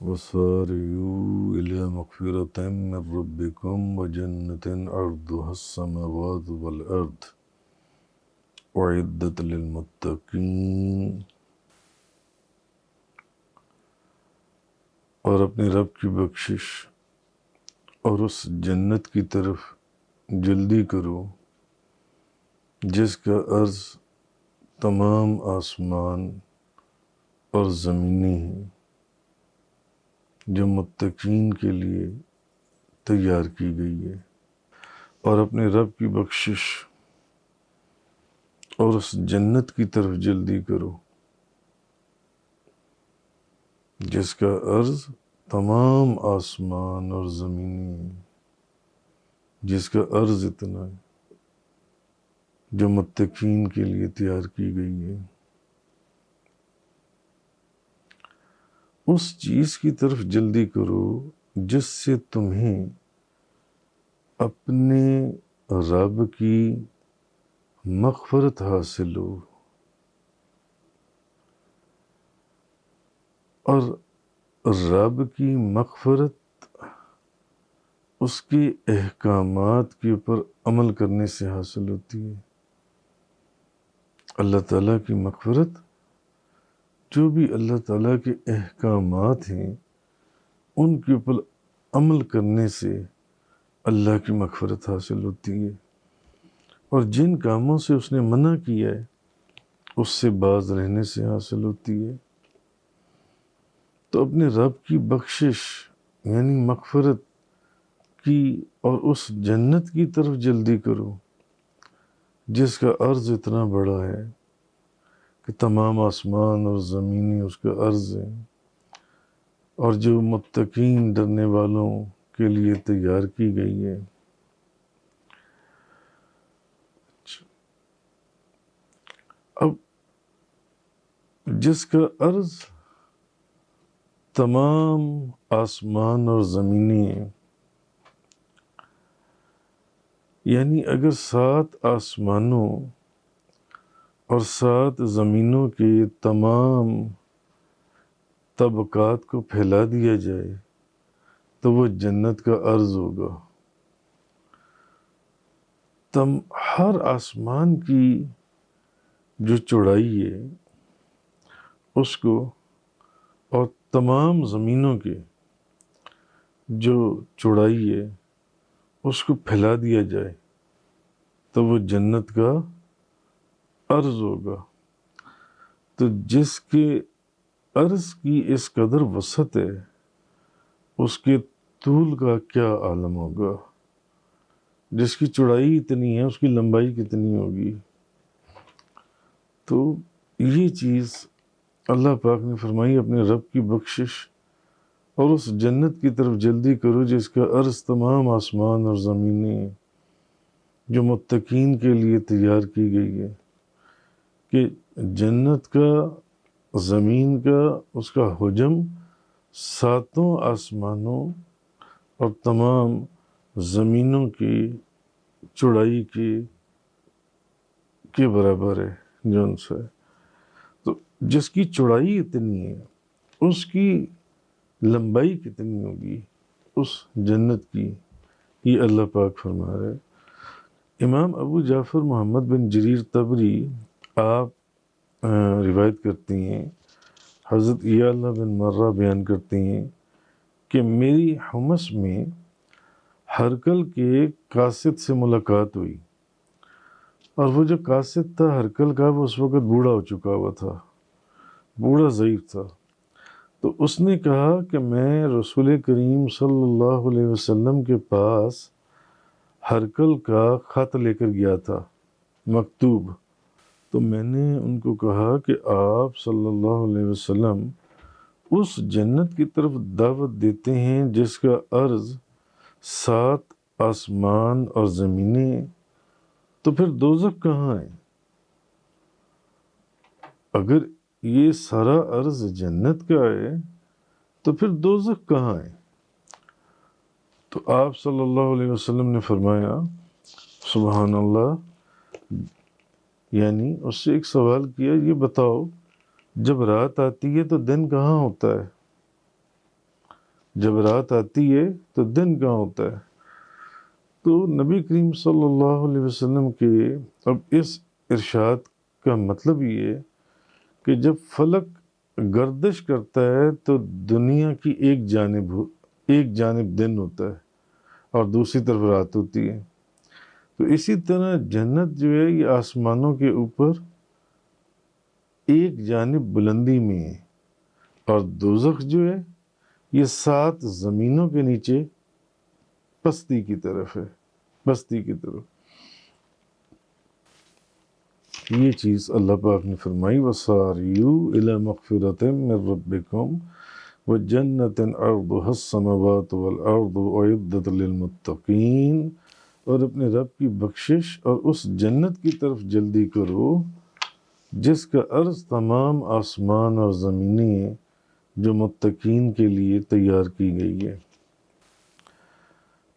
وسارعوا إلى مغفرة من ربكم وجنة عرضها السماوات والأرض أعدت للمتقين۔ اور اپنے رب کی بخشش اور اس جنت کی طرف جلدی کرو جس کا عرض تمام آسمان اور زمینیں ہیں، جو متقین کے لیے تیار کی گئی ہے۔ اور اپنے رب کی بخشش اور اس جنت کی طرف جلدی کرو جس کا عرض تمام آسمان اور زمینیں ہیں، جس کا عرض اتنا ہے، جو متقین کے لیے تیار کی گئی ہے۔ اس چیز کی طرف جلدی کرو جس سے تمہیں اپنے رب کی مغفرت حاصل ہو، اور رب کی مغفرت اس کے احکامات کے اوپر عمل کرنے سے حاصل ہوتی ہے۔ اللہ تعالیٰ کی مغفرت، جو بھی اللہ تعالیٰ کے احکامات ہیں ان کے اوپر عمل کرنے سے اللہ کی مغفرت حاصل ہوتی ہے، اور جن کاموں سے اس نے منع کیا ہے اس سے باز رہنے سے حاصل ہوتی ہے۔ تو اپنے رب کی بخشش یعنی مغفرت کی اور اس جنت کی طرف جلدی کرو جس کا عرض اتنا بڑا ہے کہ تمام آسمان اور زمینیں اس کا عرض ہے، اور جو متقین ڈرنے والوں کے لیے تیار کی گئی ہے۔ اب جس کا عرض تمام آسمان اور زمینیں ہیں، یعنی اگر 7 آسمانوں اور 7 زمینوں کے تمام طبقات کو پھیلا دیا جائے تو وہ جنت کا عرض ہوگا۔ ہر آسمان کی جو چوڑائی ہے اس کو، اور تمام زمینوں کے جو چوڑائی ہے اس کو پھیلا دیا جائے تو وہ جنت کا عرض ہوگا۔ تو جس کے عرض کی اس قدر وسعت ہے اس کے طول کا کیا عالم ہوگا، جس کی چوڑائی اتنی ہے اس کی لمبائی کتنی ہوگی۔ تو یہ چیز اللہ پاک نے فرمائی، اپنے رب کی بخشش اور اس جنت کی طرف جلدی کرو جس کا عرض تمام آسمان اور زمینیں ہیں، جو متقین کے لیے تیار کی گئی ہے۔ کہ جنت کا، زمین کا، اس کا حجم 7 آسمانوں اور تمام زمینوں کی چوڑائی کے برابر ہے، جو ان سے تو جس کی چوڑائی اتنی ہے اس کی لمبائی کتنی ہوگی اس جنت کی، یہ اللہ پاک فرما رہے۔ امام ابو جعفر محمد بن جریر طبری آپ روایت کرتی ہیں، حضرت یعلا بن مرہ بیان کرتی ہیں کہ میری حمص میں ہرکل کے قاصد سے ملاقات ہوئی، اور وہ جو قاصد تھا ہرکل کا وہ اس وقت بوڑھا ہو چکا ہوا تھا، بوڑھا ضعیف تھا۔ تو اس نے کہا کہ میں رسول کریم صلی اللہ علیہ وسلم کے پاس ہرکل کا خط لے کر گیا تھا مکتوب، تو میں نے ان کو کہا کہ آپ صلی اللہ علیہ وسلم اس جنت کی طرف دعوت دیتے ہیں جس کا عرض 7 آسمان اور زمینیں، تو پھر دوزخ کہاں ہے؟ اگر یہ سارا عرض جنت کا ہے تو پھر دوزخ کہاں ہے؟ تو آپ صلی اللہ علیہ وسلم نے فرمایا سبحان اللہ، یعنی اس سے ایک سوال کیا، یہ بتاؤ جب رات آتی ہے تو دن کہاں ہوتا ہے؟ جب رات آتی ہے تو دن کہاں ہوتا ہے؟ تو نبی کریم صلی اللہ علیہ وسلم کے اب اس ارشاد کا مطلب یہ ہے کہ جب فلک گردش کرتا ہے تو دنیا کی ایک جانب دن ہوتا ہے اور دوسری طرف رات ہوتی ہے. تو اسی طرح جنت جو ہے یہ آسمانوں کے اوپر ایک جانب بلندی میں ہے اور دوزخ جو ہے یہ 7 زمینوں کے نیچے پستی کی طرف ہے، پستی کی طرف. یہ چیز اللہ پاک نے فرمائی وَسَارِعُوا إِلَى مَغْفِرَةٍ مِّن رَبِّكُمْ وَجَنَّةٍ عَرْضُهَا السَّمَاوَاتُ وَالْأَرْضُ أُعِدَّتْ لِلْمُتَّقِينَ، اور اپنے رب کی بخشش اور اس جنت کی طرف جلدی کرو جس کا عرض تمام آسمان اور زمینیں ہیں، جو متقین کے لیے تیار کی گئی ہے.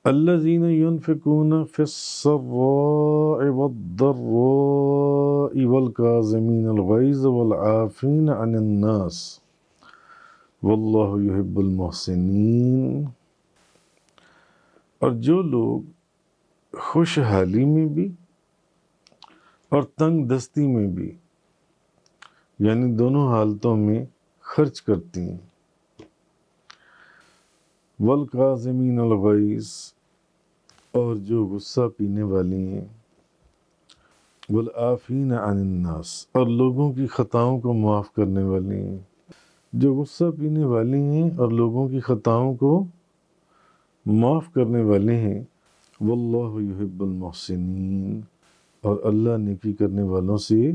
الذين ينفقون في السراء والضراء والكاظمين الغيظ والعافين عن الناس والله يحب المحسنين. اور جو لوگ خوشحالی میں بھی اور تنگ دستی میں بھی، یعنی دونوں حالتوں میں خرچ کرتی ہیں. والکاظمین الغیظ، اور جو غصہ پینے والی ہیں. والعافین عن الناس، اور لوگوں کی خطاؤں کو معاف کرنے والی ہیں. جو غصہ پینے والی ہیں اور لوگوں کی خطاؤں کو معاف کرنے والے ہیں. واللہ یحب المحسنین، اور اللہ نیکی کرنے والوں سے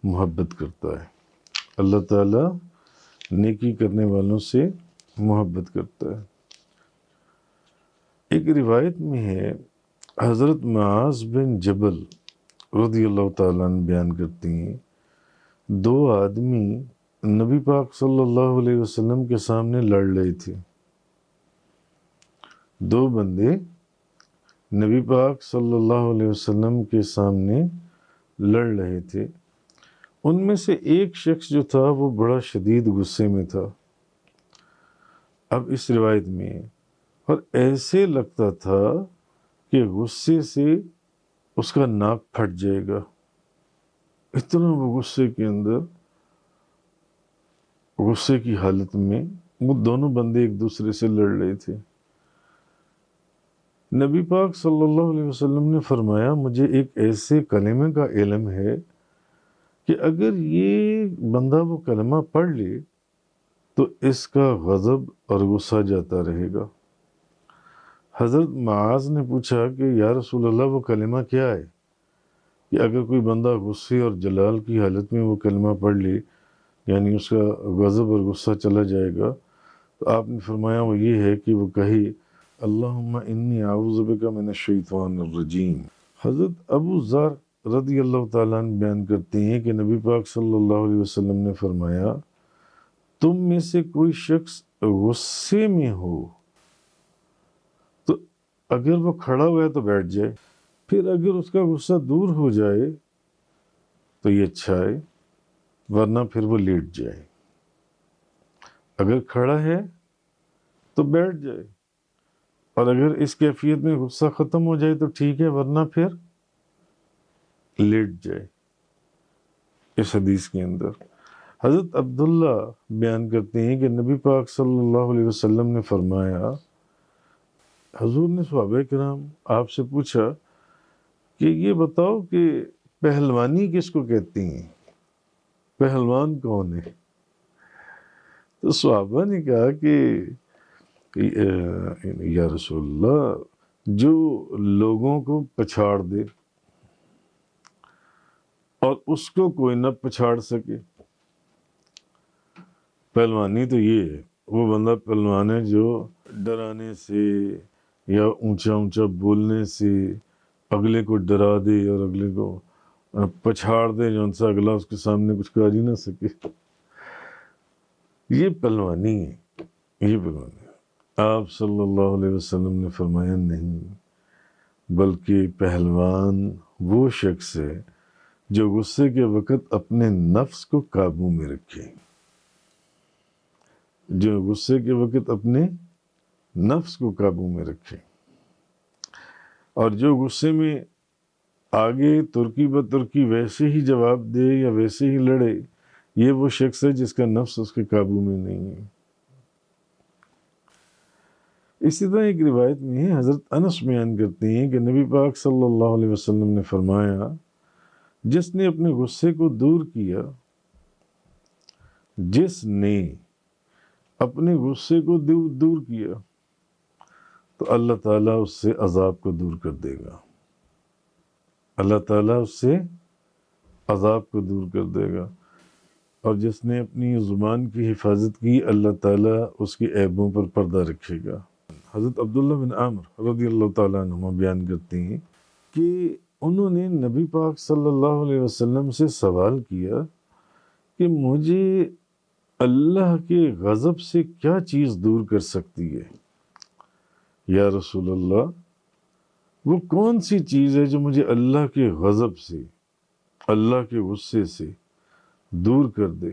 محبت کرتا ہے. اللہ تعالیٰ نیکی کرنے والوں سے محبت کرتا ہے. ایک روایت میں ہے، حضرت معاذ بن جبل رضی اللہ تعالیٰ عنہ بیان کرتی ہیں، 2 آدمی نبی پاک صلی اللہ علیہ وسلم کے سامنے لڑ رہے تھے. 2 بندے نبی پاک صلی اللہ علیہ وسلم کے سامنے لڑ رہے تھے. ان میں سے ایک شخص جو تھا وہ بڑا شدید غصے میں تھا. اب اس روایت میں، اور ایسے لگتا تھا کہ غصے سے اس کا ناک پھٹ جائے گا، اتنا وہ غصے کے اندر، غصے کی حالت میں وہ دونوں بندے ایک دوسرے سے لڑ رہے تھے. نبی پاک صلی اللہ علیہ وسلم نے فرمایا، مجھے ایک ایسے کلمے کا علم ہے کہ اگر یہ بندہ وہ کلمہ پڑھ لے تو اس کا غضب اور غصہ جاتا رہے گا. حضرت معاذ نے پوچھا کہ یا رسول اللہ وہ کلمہ کیا ہے کہ اگر کوئی بندہ غصے اور جلال کی حالت میں وہ کلمہ پڑھ لے یعنی اس کا غضب اور غصہ چلا جائے گا. تو آپ نے فرمایا وہ یہ ہے کہ وہ کہے اللہم انی اعوذ بک من الشیطان الرجیم. حضرت ابو ذر رضی اللہ تعالیٰ عنہ بیان کرتے ہیں کہ نبی پاک صلی اللہ علیہ وسلم نے فرمایا، تم میں سے کوئی شخص غصے میں ہو تو اگر وہ کھڑا ہوا ہے تو بیٹھ جائے، پھر اگر اس کا غصہ دور ہو جائے تو یہ اچھا ہے، ورنہ پھر وہ لیٹ جائے. اگر کھڑا ہے تو بیٹھ جائے، اور اگر اس کیفیت میں غصہ ختم ہو جائے تو ٹھیک ہے، ورنہ پھر لیٹ جائے. اس حدیث کے اندر حضرت عبداللہ بیان کرتے ہیں کہ نبی پاک صلی اللہ علیہ وسلم نے فرمایا، حضور نے صحابہ کرام آپ سے پوچھا کہ یہ بتاؤ کہ پہلوانی کس کو کہتی ہیں، پہلوان کون ہے؟ تو صحابہ نے کہا کہ یا رسول اللہ جو لوگوں کو پچھاڑ دے اور اس کو کوئی نہ پچھاڑ سکے. پہلوانی تو یہ ہے، وہ بندہ پہلوان ہے جو ڈرانے سے یا اونچا اونچا بولنے سے اگلے کو ڈرا دے اور اگلے کو پچھاڑ دے، جو ان سے اگلا اس کے سامنے کچھ کر ہی نہ سکے. یہ پہلوانی ہے، یہ پہلوانی ہے. آپ صلی اللہ علیہ وسلم نے فرمایا نہیں، بلکہ پہلوان وہ شخص ہے جو غصے کے وقت اپنے نفس کو قابو میں رکھے، جو غصے کے وقت اپنے نفس کو قابو میں رکھے، اور جو غصے میں آگے ترکی بترکی ویسے ہی جواب دے یا ویسے ہی لڑے، یہ وہ شخص ہے جس کا نفس اس کے قابو میں نہیں ہے۔ اسی طرح ایک روایت میں ہے، حضرت انس بیان کرتے ہیں کہ نبی پاک صلی اللہ علیہ وسلم نے فرمایا، جس نے اپنے غصے کو دور کیا، جس نے اپنے غصے کو دور کیا تو اللہ تعالیٰ اس سے عذاب کو دور کر دے گا، اللہ تعالیٰ اس سے عذاب کو دور کر دے گا، اور جس نے اپنی زبان کی حفاظت کی، اللہ تعالیٰ اس کی عیبوں پر پردہ رکھے گا۔ حضرت عبداللہ بن عامر رضی اللہ تعالیٰ عنہ بیان کرتے ہیں کہ انہوں نے نبی پاک صلی اللہ علیہ وسلم سے سوال کیا کہ مجھے اللہ کے غضب سے کیا چیز دور کر سکتی ہے؟ یا رسول اللہ، وہ کون سی چیز ہے جو مجھے اللہ کے غضب سے، اللہ کے غصے سے دور کر دے؟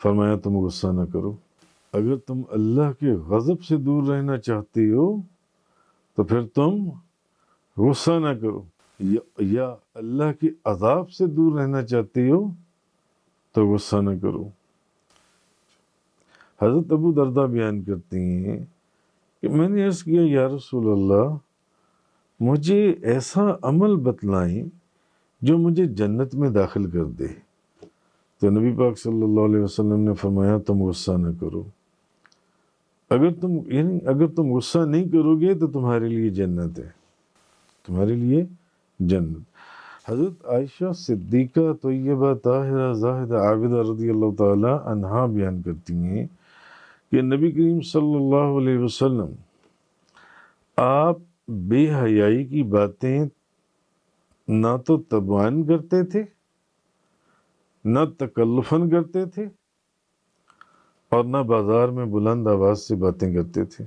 فرمایا، تم غصہ نہ کرو۔ اگر تم اللہ کے غضب سے دور رہنا چاہتے ہو تو پھر تم غصہ نہ کرو، یا اللہ کے عذاب سے دور رہنا چاہتے ہو تو غصہ نہ کرو۔ حضرت ابو درداء بیان کرتے ہیں کہ میں نے عرض کیا، یا رسول اللہ، مجھے ایسا عمل بتلائیں جو مجھے جنت میں داخل کر دے۔ تو نبی پاک صلی اللہ علیہ وسلم نے فرمایا، تم غصہ نہ کرو۔ اگر تم غصہ نہیں کرو گے تو تمہارے لیے جنت ہے، تمہارے لیے جنت۔ حضرت عائشہ صدیقہ طیبہ طاہرہ زاہدہ عابدہ رضی اللہ تعالی عنہا بیان کرتی ہیں کہ نبی کریم صلی اللہ علیہ وسلم آپ بے حیائی کی باتیں نہ تو تبان کرتے تھے، نہ تکلفاً کرتے تھے، اور نہ بازار میں بلند آواز سے باتیں کرتے تھے۔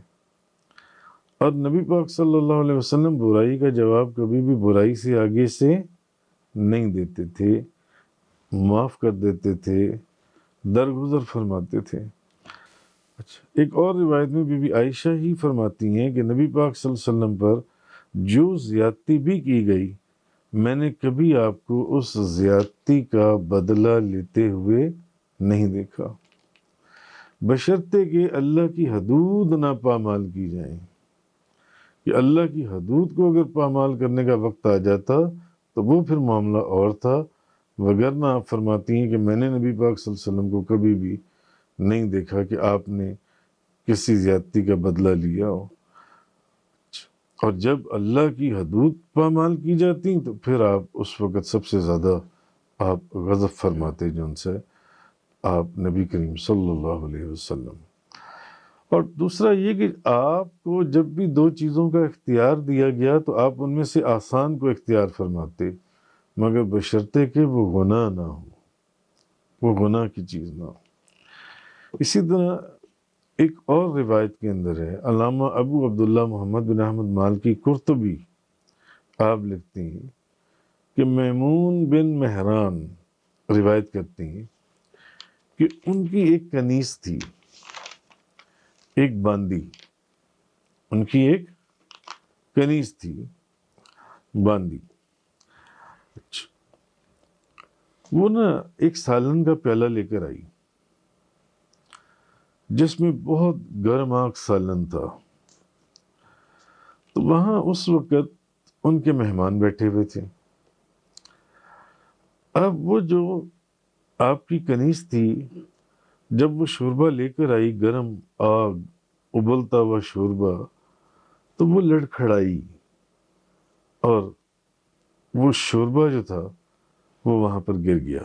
اور نبی پاک صلی اللہ علیہ وسلم برائی کا جواب کبھی بھی برائی سے آگے سے نہیں دیتے تھے، معاف کر دیتے تھے، درگزر فرماتے تھے۔ اچھا، ایک اور روایت میں بی بی عائشہ ہی فرماتی ہیں کہ نبی پاک صلی اللہ علیہ وسلم پر جو زیادتی بھی کی گئی، میں نے کبھی آپ کو اس زیادتی کا بدلہ لیتے ہوئے نہیں دیکھا، بشرطے کہ اللہ کی حدود نہ پامال کی جائیں۔ کہ اللہ کی حدود کو اگر پامال کرنے کا وقت آ جاتا تو وہ پھر معاملہ اور تھا، وگرنہ آپ فرماتی ہیں کہ میں نے نبی پاک صلی اللہ علیہ وسلم کو کبھی بھی نہیں دیکھا کہ آپ نے کسی زیادتی کا بدلہ لیا ہو۔ اور جب اللہ کی حدود پامال کی جاتی تو پھر آپ اس وقت سب سے زیادہ آپ غضب فرماتے، جو ان سے آپ نبی کریم صلی اللہ علیہ وسلم۔ اور دوسرا یہ کہ آپ کو جب بھی دو چیزوں کا اختیار دیا گیا تو آپ ان میں سے آسان کو اختیار فرماتے، مگر بشرطے کہ وہ گناہ نہ ہو، وہ گناہ کی چیز نہ ہو۔ اسی طرح ایک اور روایت کے اندر ہے، علامہ ابو عبداللہ محمد بن احمد مالکی قرطبی آپ لکھتے ہیں کہ میمون بن مہران روایت کرتے ہیں کہ ان کی ایک کنیز تھی، ایک باندی، ان کی ایک کنیز تھی باندی۔ وہ نا ایک سالن کا پیالہ لے کر آئی جس میں بہت گرم آگ سالن تھا۔ تو وہاں اس وقت ان کے مہمان بیٹھے ہوئے تھے۔ اب وہ جو آپ کی کنیز تھی، جب وہ شوربہ لے کر آئی، گرم آگ، ابلتا ہوا شوربہ، تو وہ لڑکھڑائی اور وہ شوربہ جو تھا وہ وہاں پر گر گیا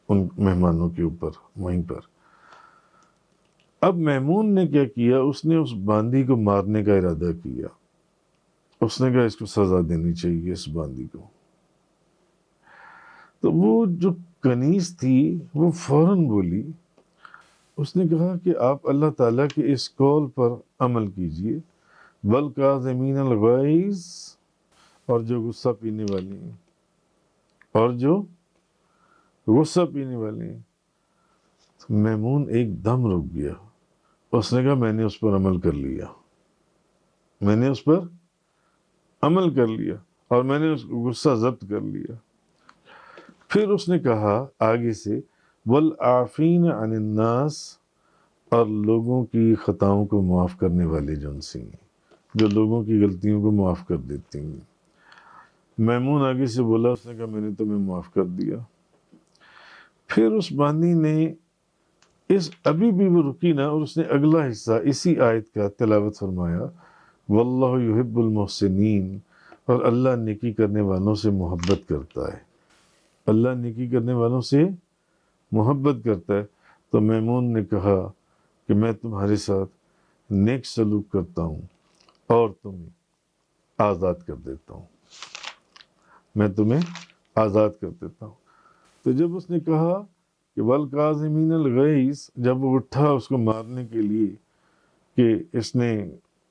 ان مہمانوں کے اوپر وہیں پر۔ اب میمون نے کیا کیا، اس نے اس باندی کو مارنے کا ارادہ کیا۔ اس نے کہا اس کو سزا دینی چاہیے اس باندی کو۔ تو وہ جو کنیز تھی وہ فوراً بولی، اس نے کہا کہ آپ اللہ تعالیٰ کے اس قول پر عمل کیجئے، وَالْقَاظِمِينَ الْغَيْظَ، اور جو غصہ پینے والے ہیں، اور جو غصہ پینے والے ہیں۔ میمون ایک دم رک گیا، اس نے کہا میں نے اس پر عمل کر لیا۔ میں نے اس پر عمل کر لیا اور میں نے اس کو غصہ ضبط کر لیا۔ پھر اس نے کہا آگے سے والعافین عن الناس، اور لوگوں کی خطاؤں کو معاف کرنے والے جو ان سے ہیں، جو لوگوں کی غلطیوں کو معاف کر دیتی ہیں۔ میمون آگے سے بولا، اس نے کہا میں نے تمہیں معاف کر دیا۔ پھر اس بانی نے ابھی بھی وہ رکی نہ، اور اس نے اگلا حصہ اسی آیت کا تلاوت فرمایا، واللہ یحب المحسنین، اور اللہ نیکی کرنے والوں سے محبت کرتا ہے، اللہ نیکی کرنے والوں سے محبت کرتا ہے۔ تو میمون نے کہا کہ میں تمہارے ساتھ نیک سلوک کرتا ہوں اور تمہیں آزاد کر دیتا ہوں، میں تمہیں آزاد کر دیتا ہوں۔ تو جب اس نے کہا کہ والکاظمین الغیظ، جب وہ اٹھا اس کو مارنے کے لیے کہ اس نے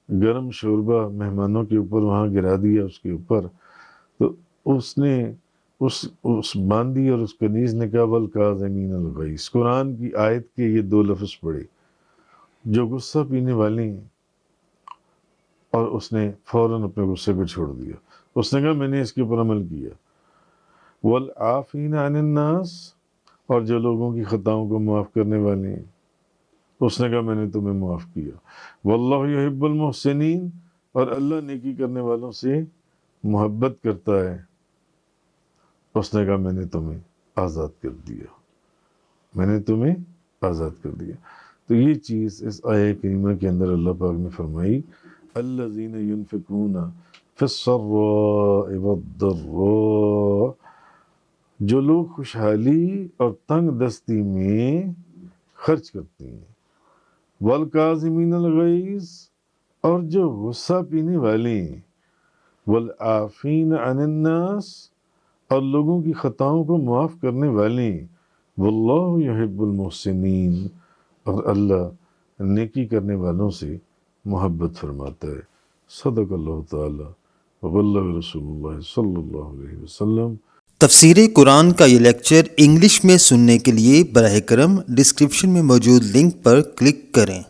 گرم شوربہ مہمانوں کے اوپر وہاں گرا دیا اس کے اوپر، تو اس نے اس باندی اور اس کنیز نے کہا والکاظمین الغیظ، قرآن کی آیت کے یہ دو لفظ پڑھے جو غصہ پینے والے ہیں، اور اس نے فوراً اپنے غصے کو چھوڑ دیا۔ اس نے کہا میں نے اس کے اوپر عمل کیا۔ والعافین عن الناس، اور جو لوگوں کی خطاؤں کو معاف کرنے والے ہیں، اس نے کہا میں نے تمہیں معاف کیا۔ واللہ یحب المحسنین، اور اللہ نیکی کرنے والوں سے محبت کرتا ہے، اس نے کہا میں نے تمہیں آزاد کر دیا، میں نے تمہیں آزاد کر دیا۔ تو یہ چیز اس آیہ کریمہ کے اندر اللہ پاک نے فرمائی، الذین ینفقون فی السراء والضراء، جو لوگ خوشحالی اور تنگ دستی میں خرچ کرتے ہیں، والکاظمین الغیظ، اور جو غصہ پینے والے ہیں، والعافین عن الناس، اور لوگوں کی خطاؤں کو معاف کرنے والے ہیں، واللہ یحب المحسنین، اور اللہ نیکی کرنے والوں سے محبت فرماتا ہے۔ صدق اللہ تعالی وبلغ رسول اللہ صلی اللہ علیہ وسلم۔ تفسیر قرآن کا یہ لیکچر انگلش میں سننے کے لیے براہ کرم ڈسکرپشن میں موجود لنک پر کلک کریں۔